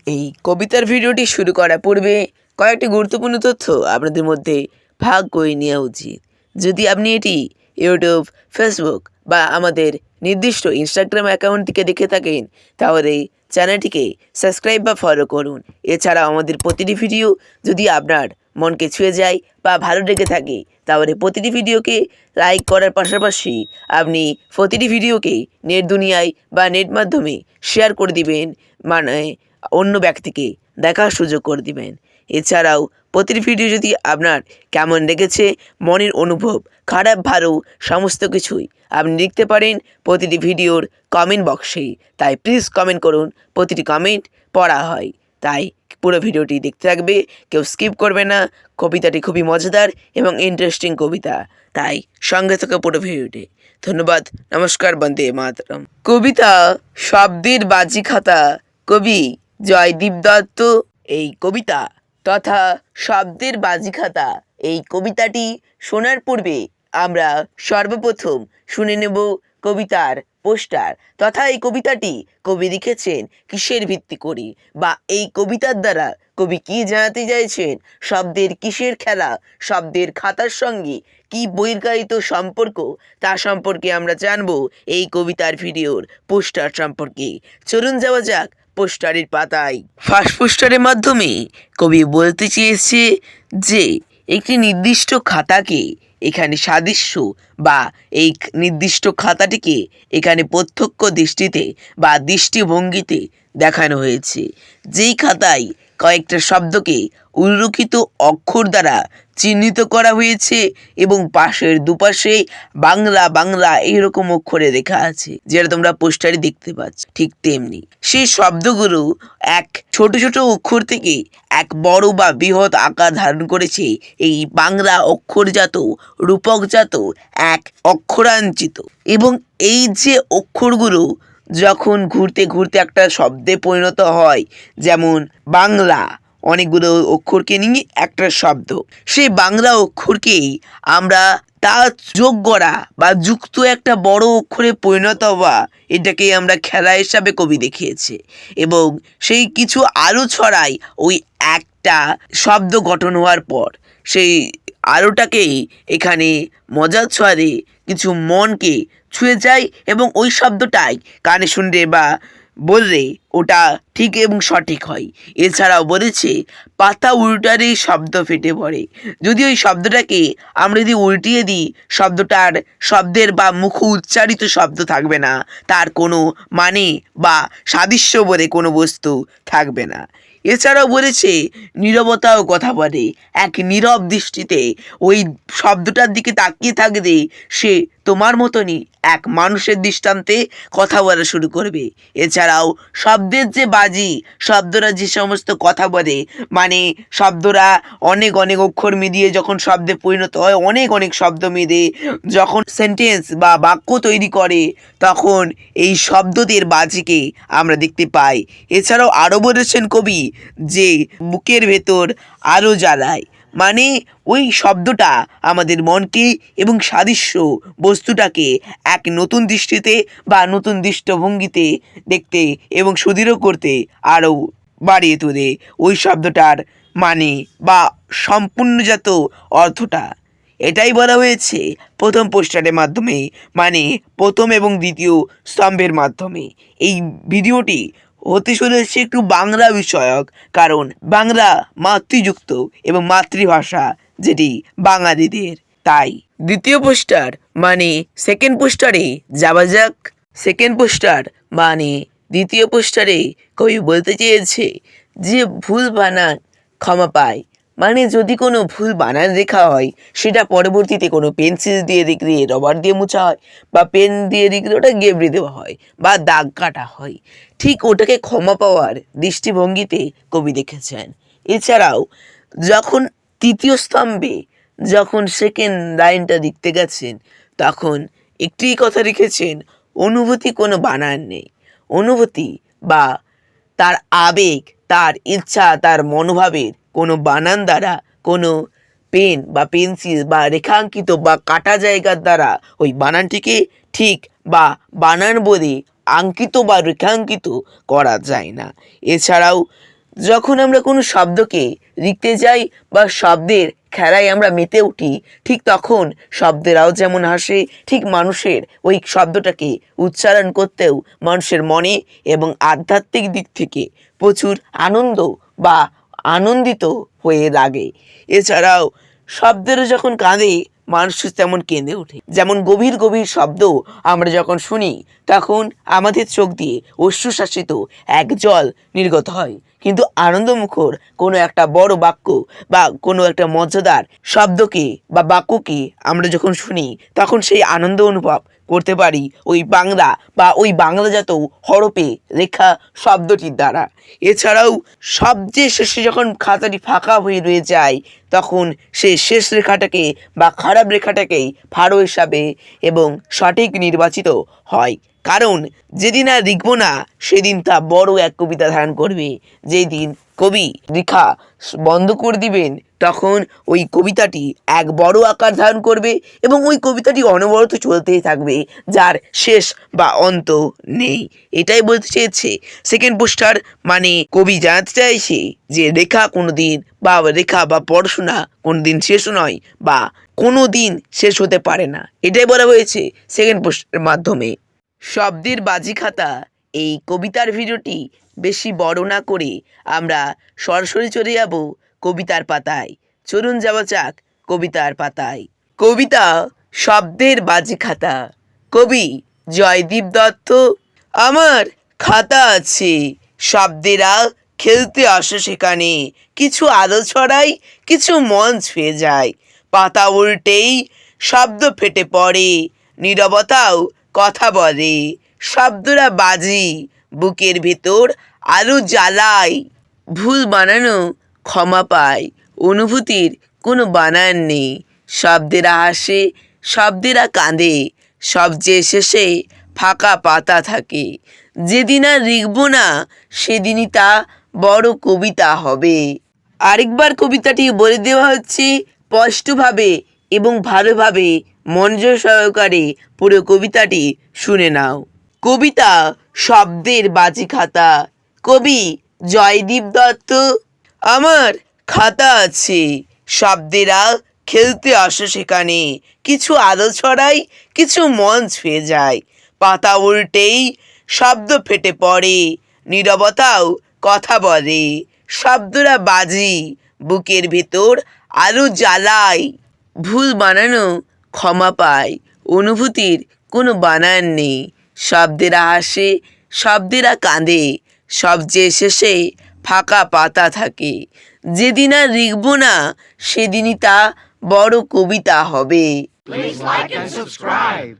এই কবিতার ভিডিওটি শুরু করার পূর্বে কয়েকটি গুরুত্বপূর্ণ তথ্য আপনাদের মধ্যে ভাগ করে নেওয়া উচিত। যদি আপনি এটি ইউটিউব, ফেসবুক বা আমাদের নির্দিষ্ট ইনস্টাগ্রাম অ্যাকাউন্ট থেকে দেখে থাকেন, তাহলে চ্যানেলটিকে সাবস্ক্রাইব বা ফলো করুন। এছাড়াও আমাদের প্রতিটি ভিডিও যদি আপনার মনকে ছুঁয়ে যায় বা ভালো লেগে থাকে, তাহলে প্রতিটি ভিডিওকে লাইক করার পাশাপাশি আপনি প্রতিটি ভিডিওকে নেট দুনিয়ায় বা নেট মাধ্যমে শেয়ার করে দিবেন, মানে অন্য ব্যক্তিকে দেখার সুযোগ করে দিবেন। এছাড়াও প্রতিটি ভিডিও যদি আপনার কেমন লেগেছে, মনের অনুভব, খারাপ ভালো সমস্ত কিছুই আপনি লিখতে পারেন প্রতিটি ভিডিওর কমেন্ট বক্সে। তাই প্লিজ কমেন্ট করুন, প্রতিটি কমেন্ট পড়া হয়। তাই পুরো ভিডিওটি দেখতে থাকবে, কেউ স্কিপ করবে না। কবিতাটি খুবই মজাদার এবং ইন্টারেস্টিং কবিতা, তাই সঙ্গে থাকা পুরো ভিডিওটি। ধন্যবাদ। নমস্কার। বন্দে মাতরম। কবিতা শব্দের বাজি খাতা, কবি জয়দীপ দত্ত। এই কবিতা তথা শব্দের বাজি খাতা এই কবিতাটি শোনার পূর্বে আমরা সর্বপ্রথম শুনে নেব কবিতার পোস্টার তথা এই কবিতাটি কবি লিখেছেন কিসের ভিত্তি করে, বা এই কবিতার দ্বারা কবি কি জানাতে চাইছেন, শব্দের কিসের খেলা, শব্দের খাতার সঙ্গে কি বহির্গায়িত সম্পর্ক, তা সম্পর্কে আমরা জানবো এই কবিতার ভিডিওর পোস্টার সম্পর্কে। চলুন যাওয়া যাক পোস্টারের পাতায়। ফার্স্ট পোস্টারের মাধ্যমে কবি বলতে চেয়েছে যে একটি নির্দিষ্ট খাতাকে এখানে সাদৃশ্য বা এই নির্দিষ্ট খাতাটিকে এখানে প্রত্যক্ষ দৃষ্টিতে বা দৃষ্টিভঙ্গিতে দেখানো হয়েছে, যেই খাতায় কয়েকটা শব্দকে উল্লিখিত অক্ষর দ্বারা চিহ্নিত করা হয়েছে এবং পাশের দুপাশে বাংলা বাংলা এইরকম অক্ষরে লেখা আছে, যেটা তোমরা পোস্টারে দেখতে পাচ্ছ। ঠিক তেমনি সেই শব্দগুলো এক ছোট ছোট অক্ষর থেকে এক বড় বা বৃহৎ আকার ধারণ করেছে এই বাংলা অক্ষরজাত রূপকজাত এক অক্ষরাঞ্চিত। এবং এই যে অক্ষরগুলো যখন ঘুরতে ঘুরতে একটা শব্দে পরিণত হয়, যেমন বাংলা অনেকগুলো অক্ষরকে নিয়ে একটা শব্দ, সেই বাংলা অক্ষরকেই আমরা তা যোগ করা বা যুক্ত একটা বড় অক্ষরে পরিণত হওয়া, এটাকেই আমরা খেলা হিসাবে কবি দেখিয়েছে। এবং সেই কিছু আলো ছড়ায় ওই একটা শব্দ গঠন হওয়ার পর, সেই আলোটাকেই এখানে মজার ছড়ে কিছু মনকে ছুঁয়ে যায় এবং ওই শব্দটাই কানে শুনলে বা বললে ওটা ঠিক এবং সঠিক হয়। এছাড়াও বলেছে পাতা উল্টারে শব্দ ফেটে পড়ে। যদি ওই শব্দটাকে আমরা যদি উল্টিয়ে দিই, শব্দের বা মুখ উচ্চারিত শব্দ থাকবে না, তার কোনো মানে বা সাদৃশ্য বলে কোনো বস্তু থাকবে না। এছাড়াও বলেছে নীরবতাও কথা বলে। এক নীরব দৃষ্টিতে ওই শব্দটার দিকে তাকিয়ে থাকবে, সে তোমার মতনই এক মানুষের দৃষ্টান্তে কথা বলা শুরু করবে। এছাড়াও শব্দের যে বাজি, শব্দরা যে সমস্ত কথা বলে, মানে শব্দরা অনেক অনেক অক্ষর মিলিয়ে যখন শব্দে পরিণত হয়, অনেক অনেক শব্দ মিলে যখন সেন্টেন্স বা বাক্য তৈরি করে, তখন এই শব্দদের বাজিকে আমরা দেখতে পাই। এছাড়াও আরও বলেছেন কবি যে বুকের ভেতর আলো জ্বালায়, মানে ওই শব্দটা আমাদের মনকে এবং সাদৃশ্য বস্তুটাকে এক নতুন দৃষ্টিতে বা নতুন দৃষ্টিভঙ্গিতে দেখতে এবং সুদৃঢ় করতে আরও বাড়িয়ে তোলে ওই শব্দটার মানে বা সম্পূর্ণজাত অর্থটা। এটাই বলা হয়েছে প্রথম পোস্টারের মাধ্যমে, মানে প্রথম এবং দ্বিতীয় স্তম্ভের মাধ্যমে। এই ভিডিওটি হতে চলেছে একটু বাংলা বিষয়ক, কারণ বাংলা মাতৃযুক্ত এবং মাতৃভাষা যেটি বাঙালিদের। তাই দ্বিতীয় পোস্টার মানে সেকেন্ড পোস্টারে যাওয়া যাক। সেকেন্ড পোস্টার মানে দ্বিতীয় পোস্টারে কবি বলতে চেয়েছে যে ভুল বানান ক্ষমা পায়, মানে যদি কোনো ভুল বানান লেখা হয়, সেটা পরবর্তীতে কোনো পেন্সিল দিয়ে লিখলে রবার দিয়ে মোছা হয়, বা পেন দিয়ে লিখলে ওটা গেবড়ে দেওয়া হয় বা দাগ কাটা হয়, ঠিক ওটাকে ক্ষমা পাওয়ার দৃষ্টিভঙ্গিতে কবি দেখেছেন। এছাড়াও যখন তৃতীয় স্তম্ভে যখন সেকেন্ড লাইনটা লিখতে গেছেন, তখন একটি কথা লিখেছেন, অনুভূতি কোনো বানান নেই। অনুভূতি বা তার আবেগ, তার ইচ্ছা, তার মনোভাবের কোনো বানান দ্বারা, কোনো পেন বা পেন্সিল বা রেখাঙ্কিত বা কাটা জায়গার দ্বারা ওই বানানটিকে ঠিক বা বানান বলে আঙ্কিত বা রেখাঙ্কিত করা যায় না। এছাড়াও যখন আমরা কোনো শব্দকে লিখতে যাই বা শব্দের খেলায় আমরা মেতে উঠি, ঠিক তখন শব্দেরাও যেমন হাসে, ঠিক মানুষের ওই শব্দটাকে উচ্চারণ করতেও মানুষের মনে এবং আধ্যাত্মিক দিক থেকে প্রচুর আনন্দ বা আনন্দিত হয়ে লাগে। এছাড়াও শব্দেরও যখন কাঁদে, মানুষ তেমন কেঁদে ওঠে। যেমন গভীর গভীর শব্দ আমরা যখন শুনি, তখন আমাদের চোখ দিয়ে অশ্রুশাসিত এক জল নির্গত হয়। কিন্তু আনন্দমুখর কোনো একটা বড় বাক্য বা কোনো একটা মজাদার শব্দকে বা বাক্যকে আমরা যখন শুনি, তখন সেই আনন্দ অনুভব করতে পারি ওই বাংলা বা ওই বাংলাজাত হরফে লেখা শব্দটির দ্বারা। এছাড়াও সবচেয়ে শেষে যখন খাতাটি ফাঁকা হয়ে রয়ে যায়, তখন সেই শেষ রেখাটাকে বা খারাপ রেখাটাকেই ভালো হিসাবে এবং সঠিক নির্বাচিত হয়। কারণ যেদিন আর লিখব না, সেদিন তা বড় এক কবিতা ধারণ করবে। যেই দিন কবি লেখা বন্ধ করে দিবেন, তখন ওই কবিতাটি এক বড় আকার ধারণ করবে এবং ওই কবিতাটি অনবরত চলতেই থাকবে, যার শেষ বা অন্ত নেই। এটাই বলতে চেয়েছে সেকেন্ড পোস্টার। মানে কবি জানাতে চাইছে যে লেখা কোনো দিন বা লেখা বা পড়াশোনা কোনো দিন শেষ নয় বা কোনো দিন শেষ হতে পারে না। এটাই বলা হয়েছে সেকেন্ড পোস্টারের মাধ্যমে। শব্দের বাজি খাতা এই কবিতার ভিডিওটি বেশি বড় না করে আমরা সরাসরি চলে যাব কবিতার পাতায়। চলুন যাওয়া যাক কবিতার পাতায়। কবিতা শব্দের বাজি খাতা, কবি জয়দীপ দত্ত। আমার খাতা আছে, শব্দেরা খেলতে আসে সেখানে, কিছু আলো ছড়াই, কিছু মন ছুঁয়ে যায়। পাতা উল্টেই শব্দ ফেটে পড়ে, নীরবতাও কথা বলে। শব্দরা বাজি, বুকের ভেতর আলো জ্বালায়। ভুল বানানো ক্ষমা পায়, অনুভূতির কোনো বানান নেই। শব্দেরা হাসে, শব্দেরা কাঁদে, সবচেয়ে শেষে ফাঁকা পাতা থাকে। যেদিন আর লিখব না, সেদিনই তা বড় কবিতা হবে। আরেকবার কবিতাটি বলে দেওয়া হচ্ছে স্পষ্টভাবে এবং ভালোভাবে মনোযোগ সহকারে পুরো কবিতাটি শুনে নাও। কবিতা শব্দের বাজি খাতা, কবি জয়দীপ দত্ত। আমার খাতা আছে, শব্দেরা খেলতে আসে সেখানে, কিছু আলো ছড়াই, কিছু মন ছুঁয়ে যায়। পাতা উল্টেই শব্দ ফেটে পড়ে, নীরবতাও কথা বলে। শব্দরা বাজি, বুকের ভেতর আলো জ্বালায়। ভুল বানানো ক্ষমা পায়, অনুভূতির কোনো বানান নেই। শব্দেরা হাসে, শব্দেরা কাঁদে, সবচেয়ে শেষে ফাঁকা পাতা থাকে। যেদিন আর লিখব না, সেদিনই তা বড় কবিতা হবে। Please like and subscribe.